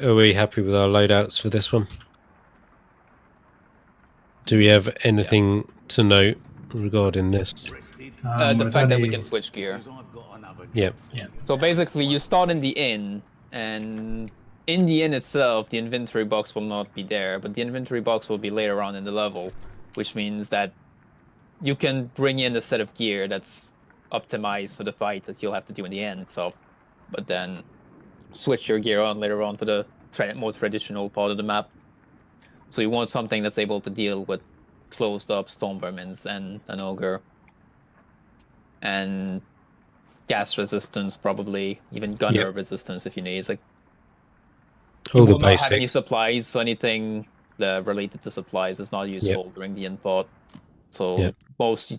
Are we happy with our loadouts for this one? Do we have anything to note regarding this? The fact that we can switch gear. Yep. Yeah. So basically, you start in the inn, and in the inn itself, the inventory box will not be there, but the inventory box will be later on in the level, which means that you can bring in a set of gear that's optimized for the fight that you'll have to do in the end itself, but then switch your gear on later on for the more traditional part of the map. So you want something that's able to deal with closed up storm vermins and an ogre. And gas resistance, probably even gunner resistance if you need. It's like all the will not have any basics. supplies, so anything related to supplies is not useful during the import. So most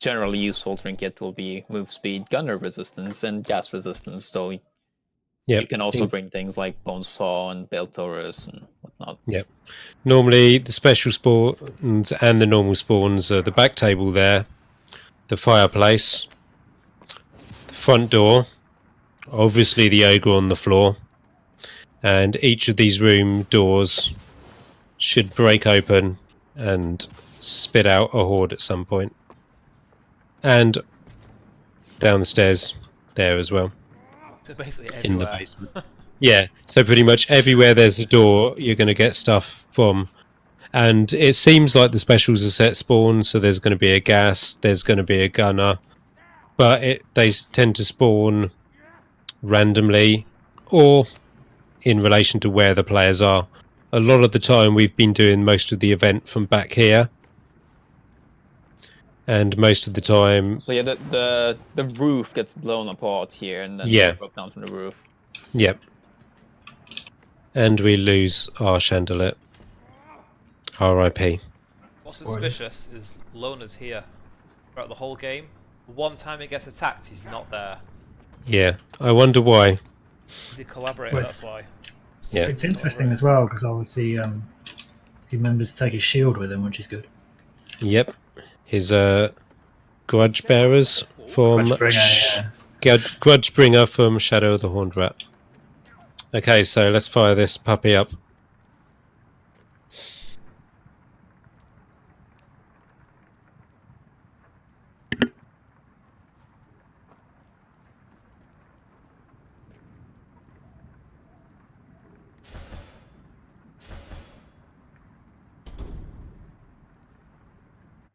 generally useful trinket will be move speed, gunner resistance, and gas resistance. So you can also bring things like bone saw and bale taurus and whatnot. Yep. Normally the special spawns and the normal spawns are the back table there, the fireplace, the front door, obviously the ogre on the floor, and each of these room doors should break open and spit out a horde at some point. And down the stairs there as well. So basically everywhere. In the basement. Yeah, so pretty much everywhere there's a door, you're going to get stuff from. And it seems like the specials are set spawn, so there's going to be a gas, there's going to be a gunner, but they tend to spawn randomly or in relation to where the players are. A lot of the time we've been doing most of the event from back here, and most of the time... So yeah, the roof gets blown apart here, and then drop down from the roof. Yep. And we lose our chandelier. R.I.P. What's suspicious is Lona's here throughout the whole game. One time he gets attacked, he's not there. Yeah, I wonder why. He's a collaborator, that's why. Yeah. It's interesting as well, because obviously he remembers to take his shield with him, which is good. Yep. His grudge bearers from... Grudgebringer from Shadow of the Horned Rat. Okay, so let's fire this puppy up.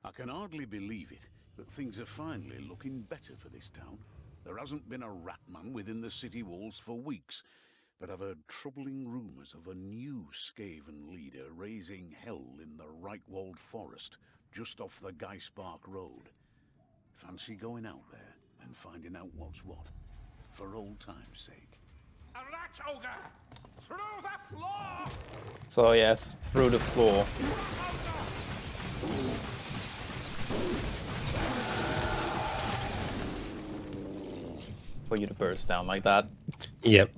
I can hardly believe it, but things are finally looking better for this town. There hasn't been a ratman within the city walls for weeks, but I've heard troubling rumours of a new Skaven leader raising hell in the Reichwald forest, just off the Geispark Road. Fancy going out there and finding out what's what, for old time's sake. A rat ogre! Through the floor! So yes, through the floor. For you to burst down like that. Yep.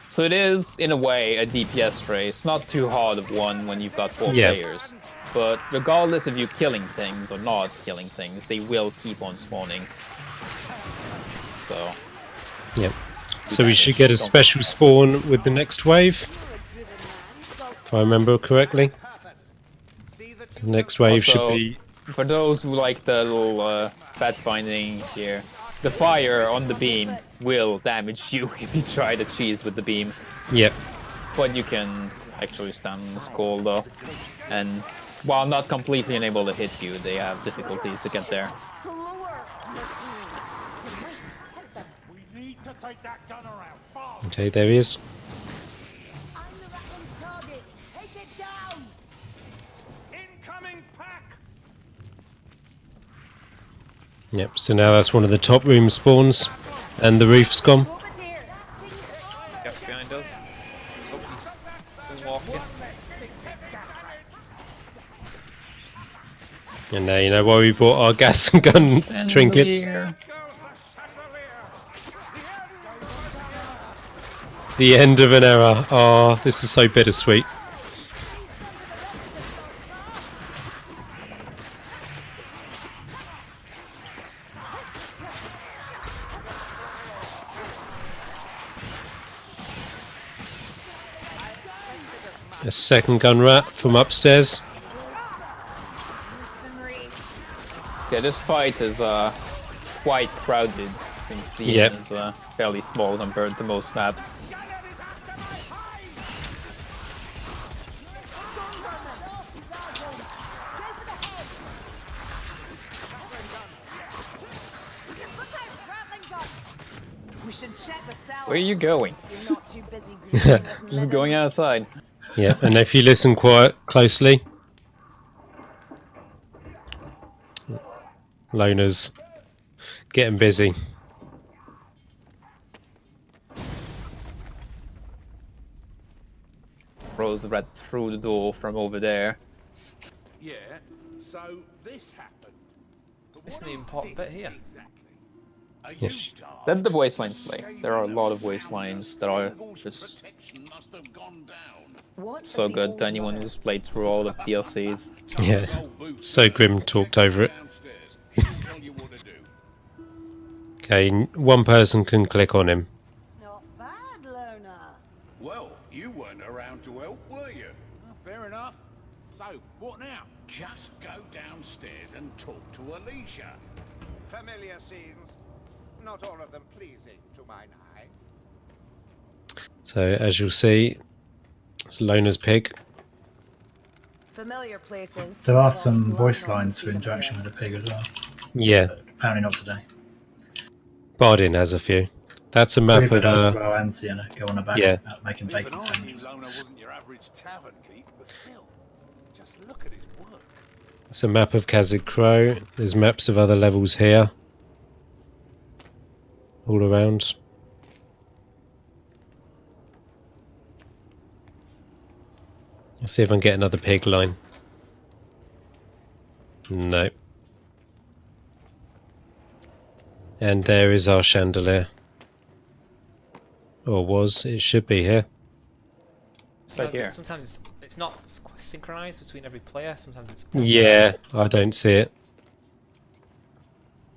So it is, in a way, a DPS race. Not too hard of one when you've got 4 players. But regardless of you killing things or not killing things, they will keep on spawning. So... Yep. So we should get a special spawn with the next wave. If I remember correctly. The next wave should be... For those who like the little pathfinding here, the fire on the beam will damage you if you try to cheese with the beam. Yep. But you can actually stand on the skull though. And while not completely unable to hit you, they have difficulties to get there. Okay, there he is. Yep, so now that's one of the top room spawns, and the roof's gone. Gas behind us. Oh, he's walking. And now you know why we bought our gas and gun trinkets. The end of an era. Oh, this is so bittersweet. A second gun rat from upstairs. Yeah, this fight is quite crowded since the Yep. inn is fairly small compared to most maps. We should check the cellar. Where are you going? You're not too busy greeting this Just going outside. Yeah, and if you listen quite closely, Lona's getting busy. Throws the rat through the door from over there. Yeah, so this happened. But Missing what the is important this bit here. Exactly. Are Yes. you daft? Let the wastelands play. Skaven There are a lot of have found wastelands us. that are Eagle's just protection must have gone down. What so of the good old to anyone mother? who's played through all the DLCs. Yeah, Tara's old boots so there. Grim talked Check over her it. downstairs. She'll tell you what to do. Okay, one person can click on him. Not bad, Lona. Well, you weren't around to help, were you? Fair enough. So, what now? Just go downstairs and talk to Alicia. Familiar scenes. Not all of them pleasing to mine eye. So as you'll see, it's Lona's pig. Familiar places. There are but some glad voice not to lines see for them interaction again. with the pig as well. Yeah, But apparently not today. Bardin has a few. That's a map Creeper of does as well, and Sienna go on about yeah. making Even bacon I knew sandwiches. Lona wasn't your average tavern keep, but still, just look at his work. It's a map of Khazid Crow. There's maps of other levels here. All around. Let's see if I can get another pig line. No. And there is our chandelier. Or was. It should be here. It's right here. Sometimes it's not synchronized between every player. Sometimes it's Yeah, I don't see it.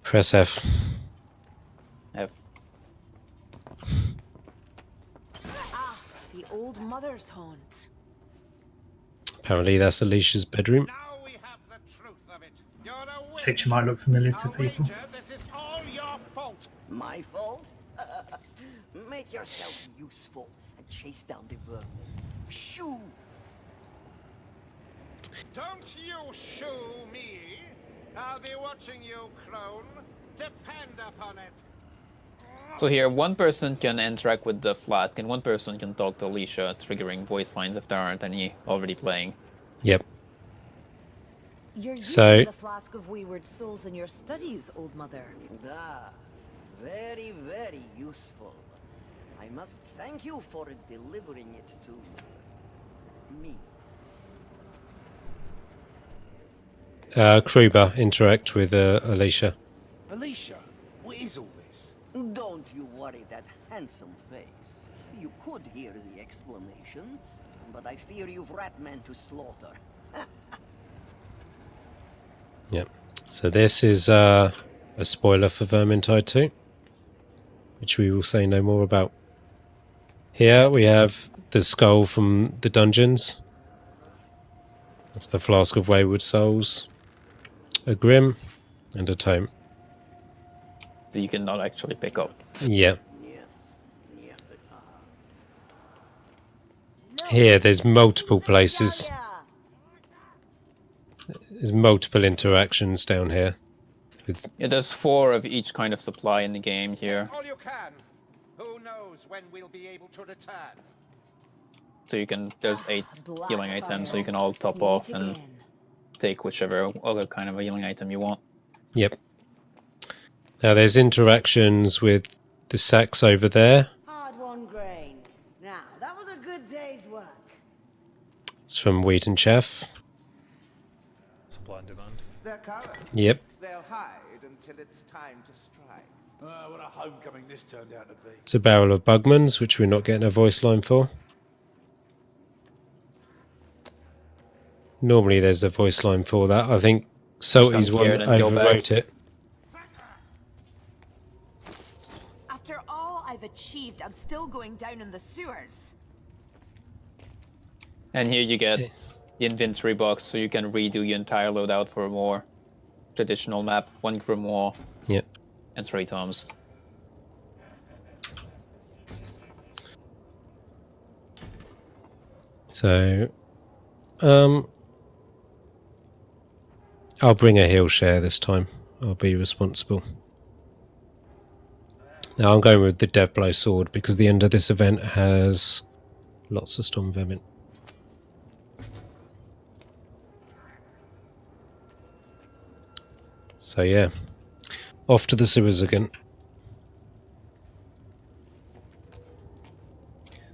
Press F. F. Ah, the old mother's haunt. Apparently that's Alicia's bedroom. Now we have the truth of it. You're a witch. Picture might look familiar to I'll people. wager this is all your fault. My fault? Make yourself useful and chase down the vermin. Shoo! Don't you shoo me. I'll be watching you, crone. Depend upon it. So here, one person can interact with the flask, and one person can talk to Alicia, triggering voice lines if there aren't any already playing. Yep. You're So- using the flask of wayward souls in your studies, old mother. Ah, very, very useful. I must thank you for delivering it to me. Kruber interact with Alicia. Alicia, what is all this? Don't you worry that handsome face. You could hear the explanation, but I fear you've rat men to slaughter. Yep. So this is a spoiler for Vermintide 2, which we will say no more about. Here we have the skull from the dungeons. That's the flask of wayward souls, a grim, and a tome. So you cannot actually pick up. Yeah. Yeah, Here there's multiple places. There's multiple interactions down here. With Yeah, there's 4 of each kind of supply in the game here. All you can. Who knows when we'll be able to return? So you can, there's 8 Black healing items, so you fire. can all top Meet off and again. take whichever other kind of a healing item you want. Yep. Now there's interactions with the sacks over there. Hard one grain. Now, that was a good day's work. It's from Wheat and Chaff. supply and demand. They're cowards. Yep. They'll hide until it's time to strike. What a homecoming this turned out to be. It's a barrel of Bugmans, which we're not getting a voice line for. Normally there's a voice line for that. I think Salty's come here one and then go back. overwrote it. After all I've achieved, I'm still going down in the sewers. And here you get the inventory box, so you can redo your entire loadout for a more traditional map. 1 grimoire Yep. and 3 tomes. So, I'll bring a heal share this time. I'll be responsible. Now I'm going with the Deathblow sword because the end of this event has lots of storm vermin. So yeah, off to the sewers again.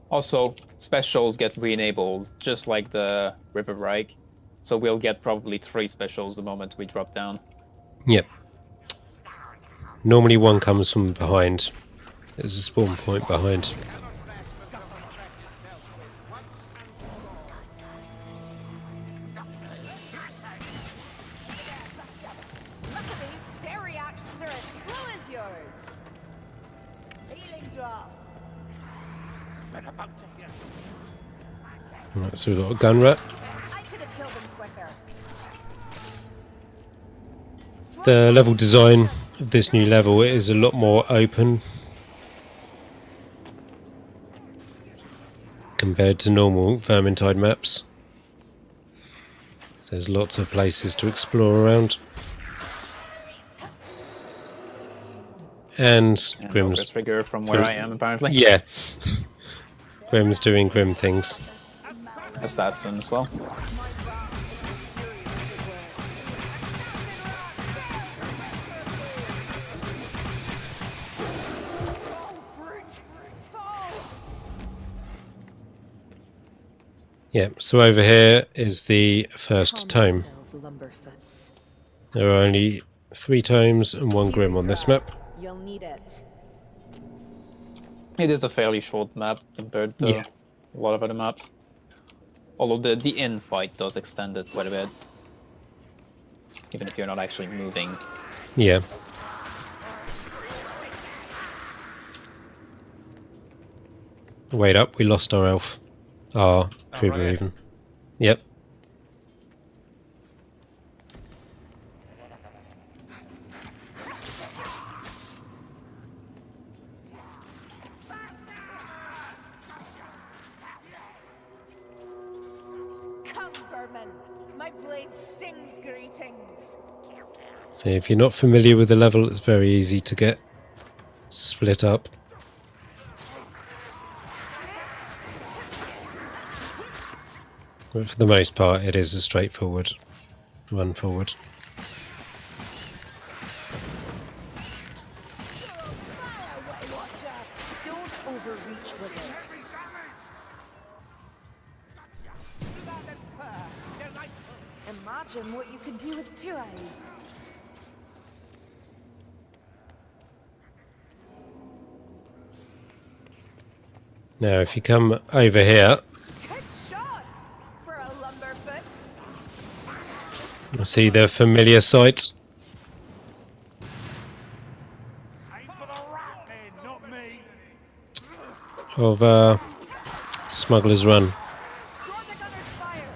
Also, specials get re-enabled, just like the River Reich. So we'll get probably 3 specials the moment we drop down. Yep. Normally one comes from behind. There's a spawn point behind. Luckily, their reactions are as slow as yours. Healing draft. Right, so we've got a gun rat. I could have killed them quicker. The level design of this new level is a lot more open compared to normal Vermintide maps. So there's lots of places to explore around. And Grim's figure from where I am, apparently. Yeah. Grim's doing grim things. Assassin as well. Yeah, so over here is the first tome. There are only 3 tomes and 1 grim on this map. You'll need it. It is a fairly short map compared to a lot of other maps. Although the inn fight does extend it quite a bit. Even if you're not actually moving. Yeah. Wait up, we lost our elf. Our trooper right. even. Yep. Come, vermin. My blade sings greetings. So if you're not familiar with the level, it's very easy to get split up. But for the most part, it is a straightforward run forward. Don't overreach, wizard. Imagine what you could do with 2 eyes. Now, if you come over here, Good shot for a lumberfoot. you'll see the familiar sight of Smuggler's Run. Draw the gunner's fire.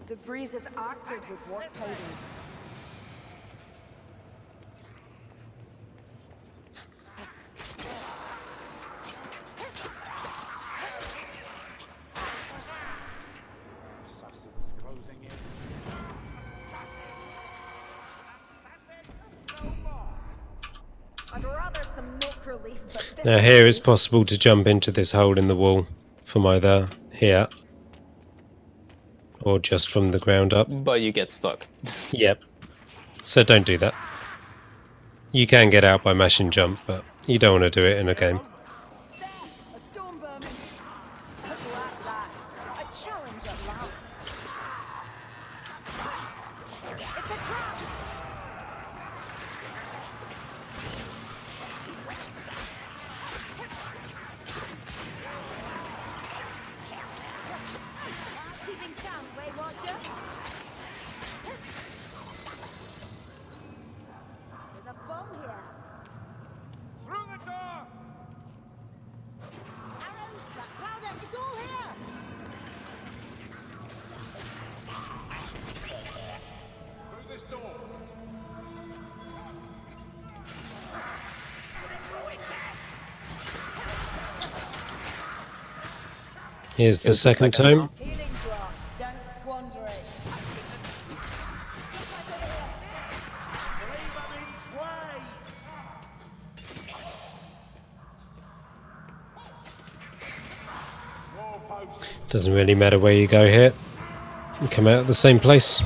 The breeze is acrid with warp powder. I'd rather some milk relief, but this Now here it's possible to jump into this hole in the wall from either here or just from the ground up. But you get stuck. Yep. So don't do that. You can get out by mashing jump, but you don't want to do it in a game. There, a storm vermin. Look at that. A challenge at last. It's a trap. Keeping count, Way Watcher. There's a bomb here. Through the door! Here's the Here's the second second. tome. Healing drop. Don't squander it. Doesn't really matter where you go here. You come out at the same place.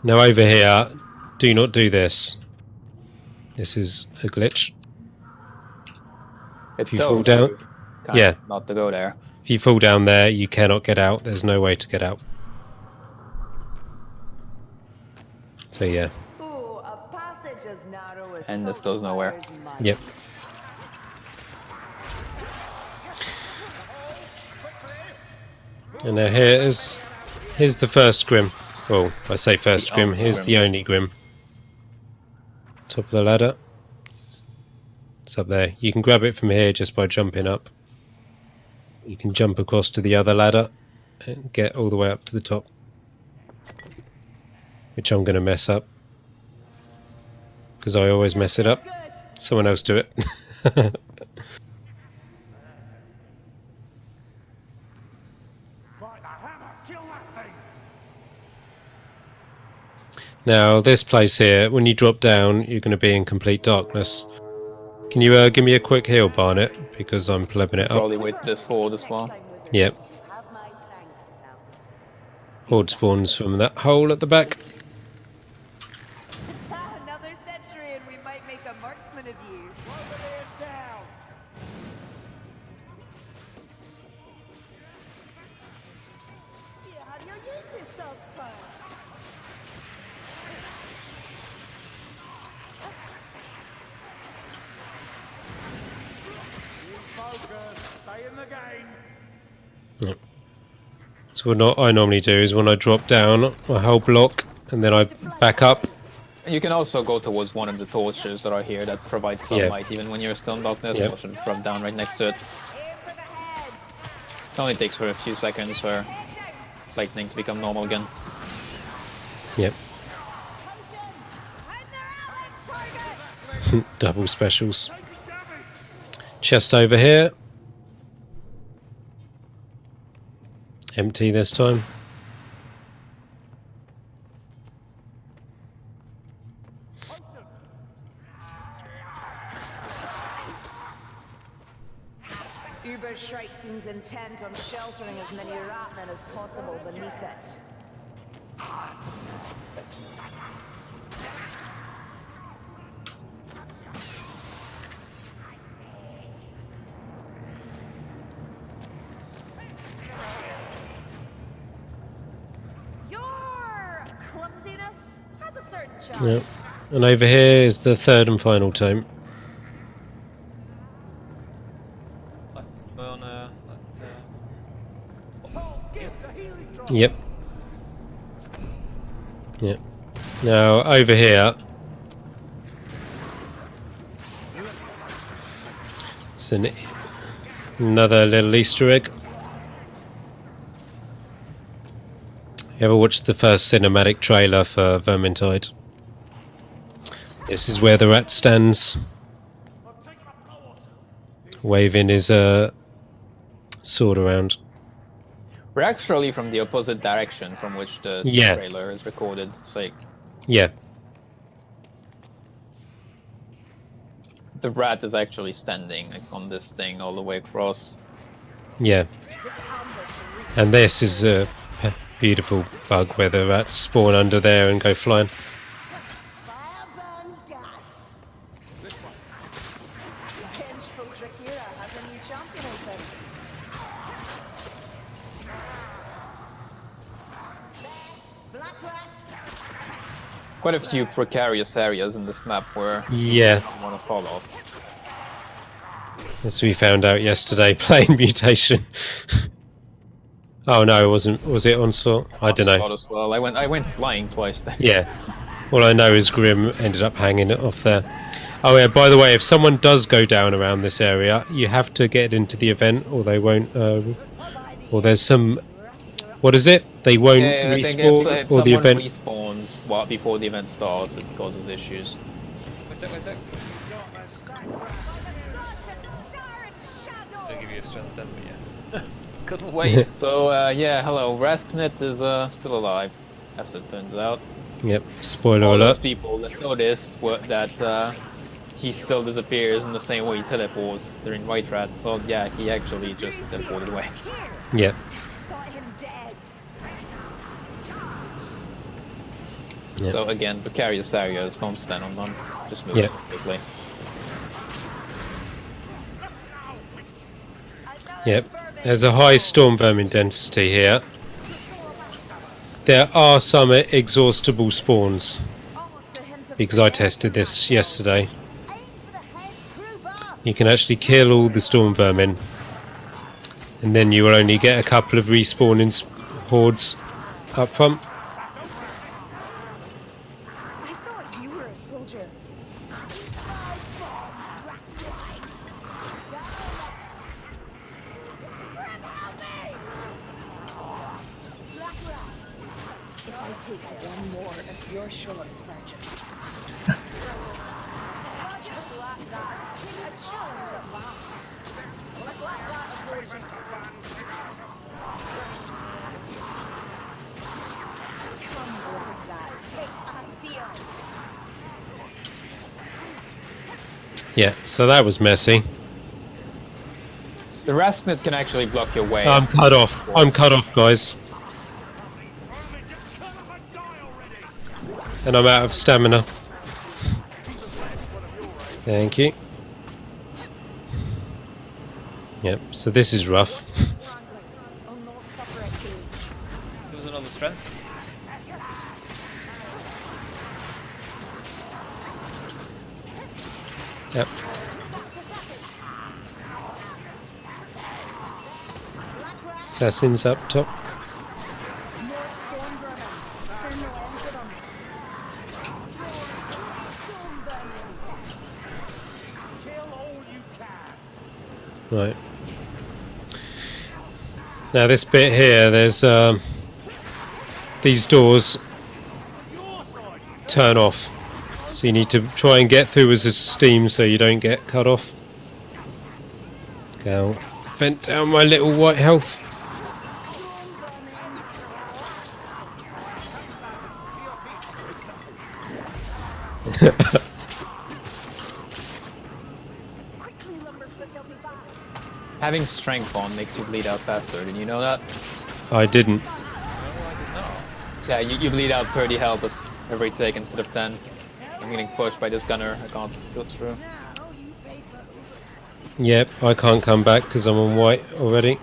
Now over here, do not do this. This is a glitch. It you fall tells down- you kind yeah. of not to go there. If you fall down there, you cannot get out. There's no way to get out. So yeah, Ooh, a passage as narrow as And this salt goes nowhere. spiders' mouth. yep. And now here's the first Grim. Well, I say first The Grim. only Here's Grim. the only Grim. Top of the ladder. It's up there. You can grab it from here just by jumping up. You can jump across to the other ladder and get all the way up to the top. Which I'm going to mess up. Because I always mess it up. Someone else do it. Right, the hammer! Kill that thing! Now, this place here, when you drop down, you're going to be in complete darkness. Can you give me a quick heal, Barnet? Because I'm plebbing it up. Probably with this horde as well. Yep. Have my thanks, Elf. Horde spawns from that hole at the back. Another century and we might make a marksman of you. Overlord's down! You have your uses, Saltzpur. Focus! Stay in the game! So what I normally do is when I drop down, I hold block and then I back up. You can also go towards one of the torches that are here that provide sunlight even when you're still in darkness. Yep. Or should drop down right next to it. It only takes for a few seconds for lightning to become normal again. Yep. Double specials. Chest over here. Empty this time. Ubershrike seems intent on sheltering as many ratmen as possible beneath it. Your clumsiness has a certain charm. Yep. And over here is the third and final tome. Left burner. Paul's gift, a healing drop! Yep. Yep. Now over here. It's another little Easter egg. You ever watched the first cinematic trailer for Vermintide? This is where the rat stands, waving his sword around. We're actually from the opposite direction from which the Yeah. trailer is recorded. It's like Yeah. the rat is actually standing like, on this thing all the way across. Yeah. And this is a beautiful bug where the rats spawn under there and go flying. Fire burns gas. Vengeful Drakira has a new champion open. Black rats. Quite a few precarious areas in this map where Yeah. you want to fall off. As we found out yesterday playing Mutation. Oh no, it wasn't. Was it Onslaught? I don't know. Onslaught as well. I went flying twice there. Yeah. All I know is Grim ended up hanging it off there. Oh yeah, by the way, if someone does go down around this area, you have to get into the event or they won't... or there's some... What is it? They won't Yeah, I think respawn if or the someone event... respawns before the event starts, it causes issues. Wait a sec, wait a sec. give you a strength then, but yeah. Couldn't wait. So, yeah, hello. Rasknet is still alive, as it turns out. Yep. Spoiler All those alert. people that noticed that he still disappears in the same way he teleports during White Rat. Well, yeah, he actually just teleported away. Yep. Thought him dead. Yep. So again, precarious areas, don't stand on them. Just move Yep. quickly. Yep. There's a high storm vermin density here. There are some exhaustible spawns, because I tested this yesterday. You can actually kill all the storm vermin, and then you will only get a couple of respawning hordes up front. I thought you were a soldier. If I take one more of your short sergeants. A challenge at last. Come like that. Taste the steel. Yeah, so that was messy. The Rasknet can actually block your way. I'm cut off. I'm cut off, guys. And I'm out of stamina. Thank you. Yep, so this is rough. Give us another strength. Yep. Assassins up top. Right. Now this bit here, there's these doors turn off, so you need to try and get through as a steam so you don't get cut off. Go vent down my little white health. Having strength on makes you bleed out faster. Did you know that? I didn't. Yeah, you bleed out 30 health every take instead of 10. I'm getting pushed by this gunner. I can't go through. Yep, I can't come back because I'm on white already.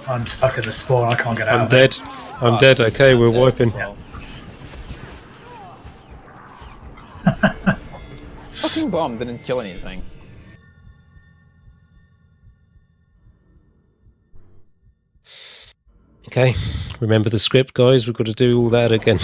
I'm stuck at the spawn. I can't get out. I'm dead. I'm dead. Okay, we're wiping. Yeah. Fucking bomb didn't kill anything. Okay, remember the script, guys. We've got to do all that again.